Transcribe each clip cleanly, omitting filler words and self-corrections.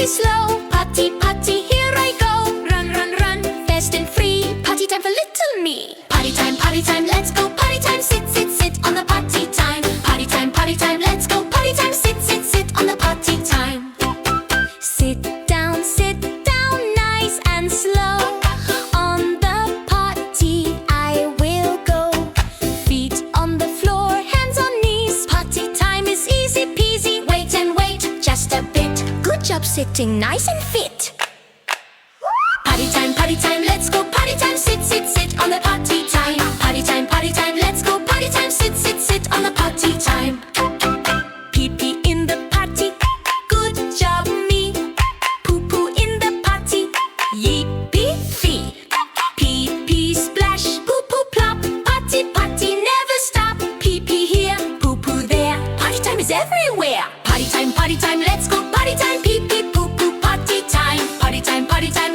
be slow. Potty, potty, here I go. Run, run, run, fast and free. Potty time for little me. Potty time, let's go. Potty time, sit, sit, sit on the potty time. Potty time, let's go. Potty time, sit, sit, sit on the potty time. Sit down, nice and slow. On the potty I will go. Feet on the floor, hands on knees. Potty time is easy peasy. Wait and wait, just a bit. Good job sitting nice and fit. Potty time, let's go. Potty time, sit, sit, sit on the potty time. Potty time, let's go. Potty time, sit, sit, sit on the potty time. Pee pee in the potty, good job me. Poo poo in the potty, yippee fee. Pee pee splash, poo poo plop. Potty, potty, never stop. Pee pee here, poo poo there. Potty time is everywhere. Potty time, let's go. Potty time, pee pee poo poo. Potty time,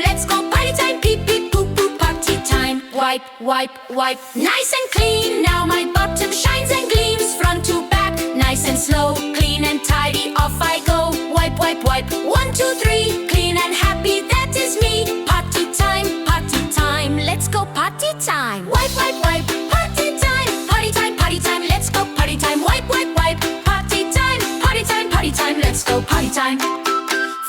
let's go. Potty time, pee pee poo poo. Potty time. Wipe, wipe, wipe, nice and clean. Now my bottom shines and gleams. Front to back, nice and slow. Clean and tidy, off I go. Wipe, wipe, wipe, 1, 2, 3. Clean and happy, that is me. Potty time, let's go potty time. Wipe, wipe, wipe, potty time, let's go potty time. Wipe, wipe, wipe, potty time, let's go potty time.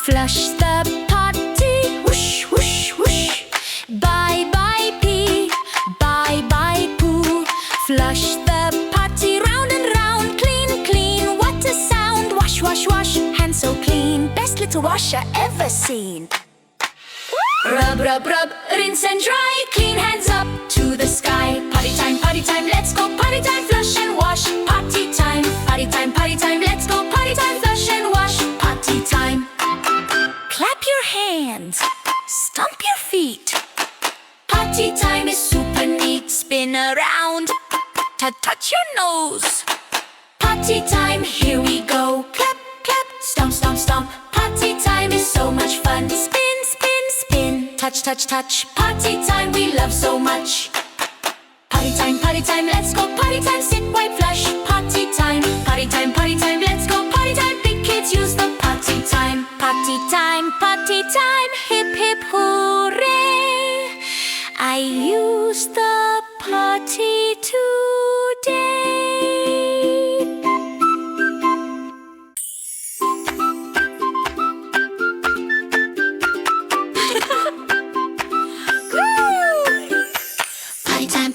Flush the potty, whoosh, whoosh, whoosh. Bye, bye, pee, bye, bye, poo. Flush the potty round and round. Clean, clean, what a sound. Wash, wash, wash, hands so clean. Best little washer ever seen. Rub, rub, rub, rinse and dry. Clean hands up to the sky. Potty time, let's go potty time. Flush and wash, potty time. Potty time, let's go potty time. Flush and wash, potty time. Clap your hands, stomp your feet. Potty time is super neat. Spin around, touch your nose. Potty time, here we go. Clap, clap, stomp, stomp, stomp. Potty time is so much fun. Spin, spin, spin. Touch, touch, touch. Potty time we love so much. Potty time, let's go potty time. Sit, wipe, flush. Potty time, let's go potty time. Big kids use the potty time. Potty time, hip, hip, hooray. I use the potty today.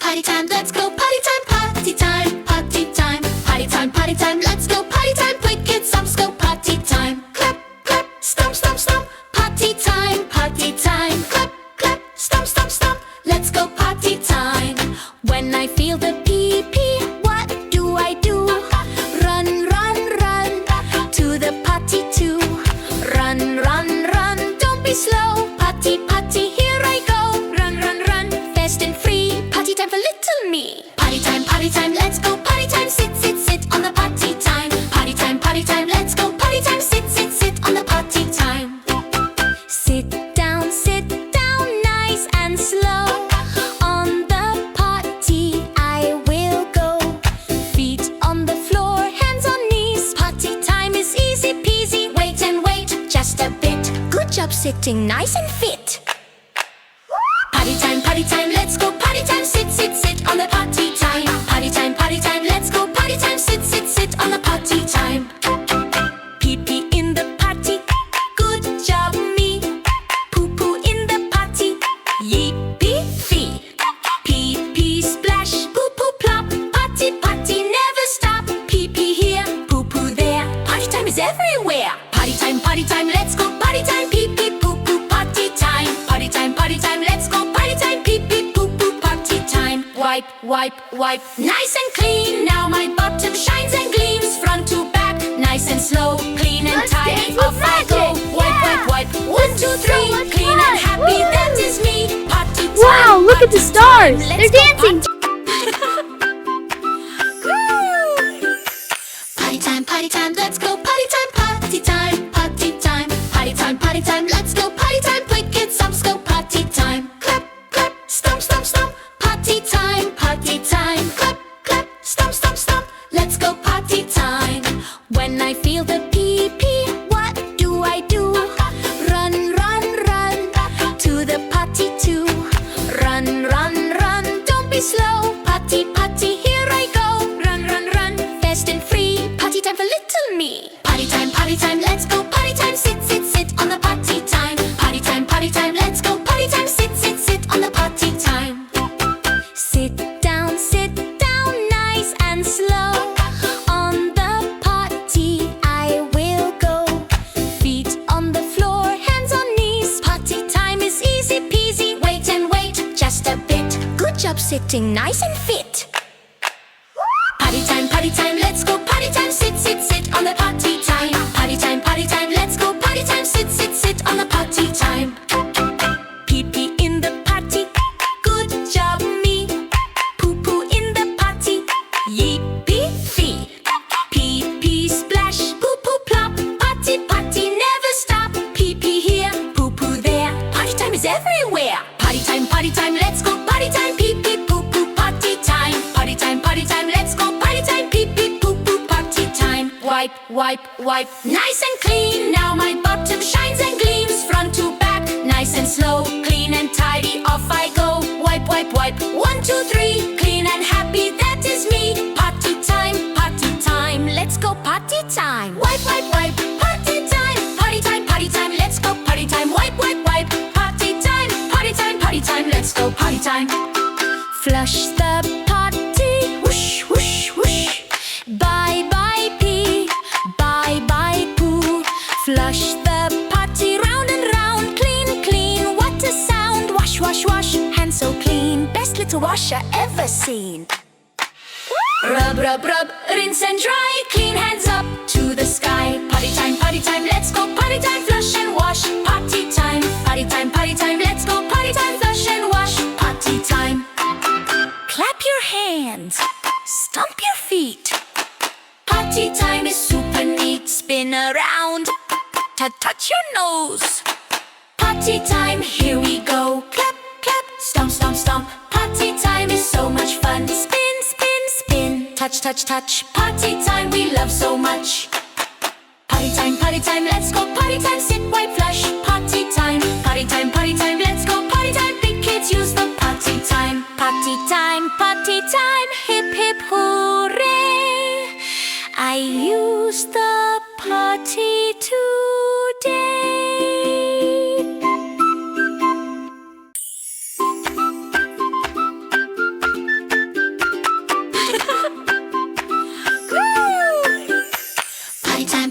Potty time, let's go potty time. Potty time, potty time, let's go potty time. Quick kids, stomps, go potty time. Clap, clap, stomp, stomp, stomp. Potty time, clap, clap, stomp, stomp, stomp. Let's go potty time. When I feel the pee pee, what do I do? Run, run, run to the potty too. Run, run, run, don't be slow. Potty, potty, here I go. Run, run, run, fast and free. Potty time for little me. Potty time, let's go potty time. Sit, sit, sit on the potty time. Potty time, let's go potty time. Sit, sit, sit on the potty time. Sit down, nice and slow. On the potty I will go. Feet on the floor, hands on knees. Potty time is easy peasy. Wait and wait, just a bit. Good job sitting nice and fit. Potty time, let's go potty time. Sit, sit, sit on the potty time. Potty time, let's go potty time. Sit, sit, sit on the potty time. Pee pee in the potty, good job me. Poo poo in the potty, yippee fee. Pee pee splash, poo poo plop. Potty, potty, never stop. Pee pee here, poo poo there. Potty time is everywhere. Potty time, let's go potty time. Pee pee poo poo potty time. Potty time, let's go potty time. Pee pee poo poo potty time. Wipe, wipe, wipe, nice and clean. Now my bottom shines and gleams. Front to back, nice and slow. Clean and tidy, off I go. Wipe, wipe, wipe, 1, 2, 3. Clean and happy, that is me. Potty time. Wow, look at the stars! They're dancing! Potty time, let's go potty time. Potty time, potty time, let's go potty time. Quick kids, stomps, go potty time. Clap, clap, stomp, stomp, stomp. Potty time, clap, clap, stomp, stomp, stomp. Let's go potty time. When I feel the pee pee, what do I do? little me. Potty time, let's go potty time. Sit, sit, sit on the potty time. Potty time, let's go potty time. Sit, sit, sit on the potty time. Sit down, nice and slow. On the potty I will go. Feet on the floor, hands on knees. Potty time is easy peasy. Wait and wait, just a bit. Good job sitting nice and fit. Potty time, let's go potty time. Sit, sit, sit on the potty time. Potty time, let's go potty time. Sit, sit, sit on the potty time. Pee pee in the potty, good job me. Poo poo in the potty, yippee fee. Pee pee splash, poo poo plop. Potty never stop. Pee pee here, poo poo there. Potty time is everywhere. Potty time, let's go potty time. Pee pee poo poo potty time. Potty time, let's go potty time. Pee pee poo poo potty time. Wipe, wipe, wipe, nice and clean. Now my bottom shines and gleams. Front to back, nice and slow. Clean and tidy, off I go. Wipe, wipe, wipe, 1, 2, 3. Clean and happy, that is me. Potty time, let's go potty time. Wipe, wipe, wipe, potty time, let's go potty time. Wipe, wipe, wipe, potty time, let's go potty time. Flush the potty, whoosh, whoosh, whoosh. Bye, bye, pee, bye, bye, poo. Flush the potty round and round. Clean, clean, what a sound. Wash, wash, wash, hands so clean. Best little washer ever seen. Rub, rub, rub, rinse and dry. Clean hands up to the sky. Potty time, let's go potty time. Flush and wash, potty time. Potty time, let's go potty time. Flush and wash, potty time. Clap your hands, stomp your feet. Potty time is super neat. Spin around, touch your nose. Potty time, here we go. Clap, clap, stomp, stomp, stomp. Potty time is so much fun. Spin, spin, spin. Touch, touch, touch. Potty time we love so much. Potty time, let's go potty time. Sit, wipe, flush. Potty time, let's go potty time. Big kids use the potty time. Potty time, hip, hip, hooray. I use the potty today.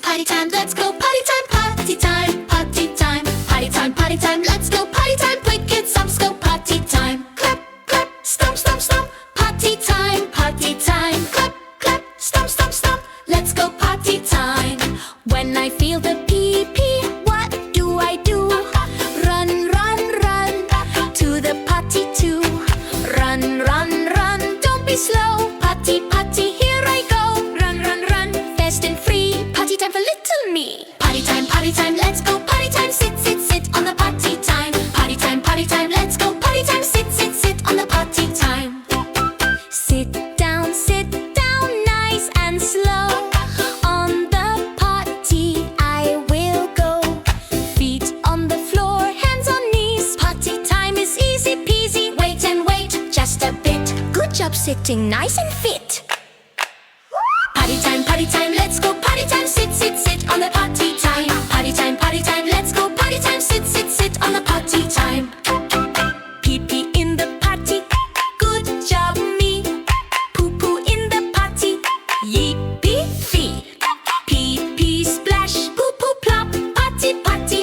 Potty time, let's go potty time. Potty time, potty time, let's go potty time. Quick kids, stomps, go potty time. Clap, clap, stomp, stomp, stomp. Potty time, clap, clap, stomp, stomp, stomp. Let's go potty time. When I feel the pee pee, what do I do? Run, run, run to the potty too. Run, run, run, don't be slow. Potty, here I go. Run, run, run, fast and free. Potty time for little me. Potty time, let's go potty time. Sit, sit, sit on the potty time. Potty time, let's go potty time. Sit, sit, sit on the potty time. Sit down, nice and slow. On the potty I will go. Feet on the floor, hands on knees. Potty time is easy peasy. Wait and wait, just a bit. Good job sitting nice and fit. Potty time, let's go potty time. Sit, sit, sit on the potty time. Potty time, let's go potty time. Sit, sit, sit on the potty time. Pee pee in the potty, good job me. Poo poo in the potty, yippee fee. Pee pee splash, poo poo plop. Potty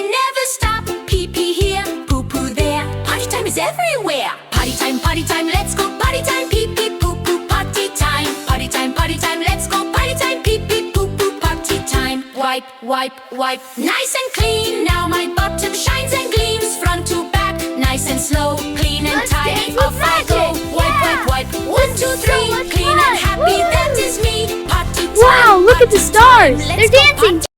never stop. Pee pee here, poo poo there. Potty time is everywhere. Potty time, let's go potty time. Pee pee poo poo potty time. Potty time, let's go potty time. Pee pee poo poo potty time. Wipe, wipe, wipe, nice and clean. Now my bottom shines and gleams. Front to back, nice and slow. Clean and Let's tidy, dance with off I go. magic. Wipe, Yeah. wipe, wipe, 1, 2, 3. so much Clean fun. and happy, Woo. that is me. Potty time. Wow, look at the Potty time, stars. let's They're go dancing potty